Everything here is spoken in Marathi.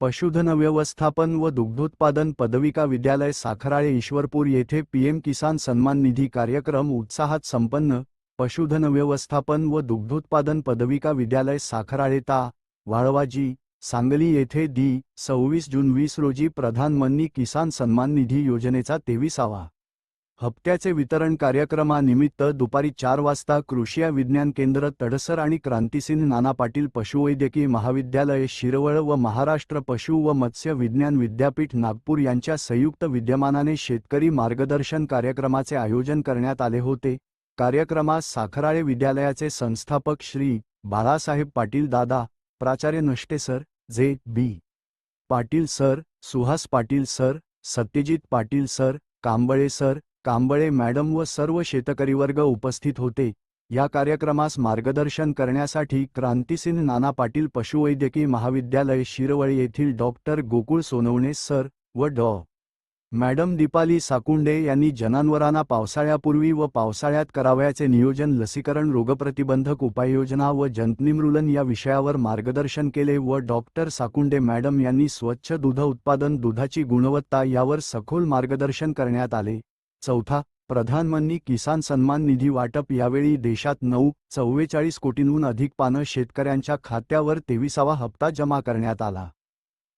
पशुधन व्यवस्थापन व दुग्धोत्पादन पदविका विद्यालय साखराळे ईश्वरपूर येथे पीएम किसान सन्मान निधी कार्यक्रम उत्साहात संपन्न। पशुधन व्यवस्थापन व दुग्धोत्पादन पदविका विद्यालय साखराळे ता, वाळवाजी, सांगली येथे 26 जून 20 रोजी प्रधानमंत्री किसान सन्मान निधी योजनेचा 23वा हप्त्याचे वितरण कार्यक्रमानिमित्त दुपारी 4 वाजता कृषी विज्ञान केंद्र तडसर आणि क्रांतिसिंह नाना पाटील पशुवैद्यकीय महाविद्यालय शिरवळ व महाराष्ट्र पशु व मत्स्य विज्ञान विद्यापीठ नागपूर यांच्या संयुक्त विद्यमानाने शेतकरी मार्गदर्शन कार्यक्रमाचे आयोजन करण्यात आले होते। कार्यक्रमास साखराळे विद्यालयाचे संस्थापक श्री बाळासाहेब पाटील दादा, प्राचार्य नष्टे sir, JB. Patil sir, Suhas Patil sir, Satyajit Patil sir, Kamble sir, Kamble madam व सर्व शेतकरी वर्ग उपस्थित होते। या कार्यक्रमास मार्गदर्शन करण्यासाठी क्रांतिसिंह नाना पाटील पशुवैद्यकीय महाविद्यालय शिरवळ येथील डॉक्टर गोकुळ सोनवणे सर व डॉ. मॅडम दीपाली साकुंडे यांनी जनावरांना पावसाळ्यापूर्वी व पावसाळ्यात करावयाचे नियोजन, लसीकरण, रोगप्रतिबंधक उपाययोजना व जंतुनिर्मूलन या विषयावर मार्गदर्शन केले व डॉक्टर साकुंडे मॅडम यांनी स्वच्छ दूध उत्पादन, दुधाची गुणवत्ता यावर सखोल मार्गदर्शन करण्यात आले। चौथा, प्रधानमंत्री किसान सन्मान निधी वाटप। यावेळी देशात 44 कोटींहून अधिक पानं शेतकऱ्यांच्या खात्यावर 23वा हप्ता जमा करण्यात आला।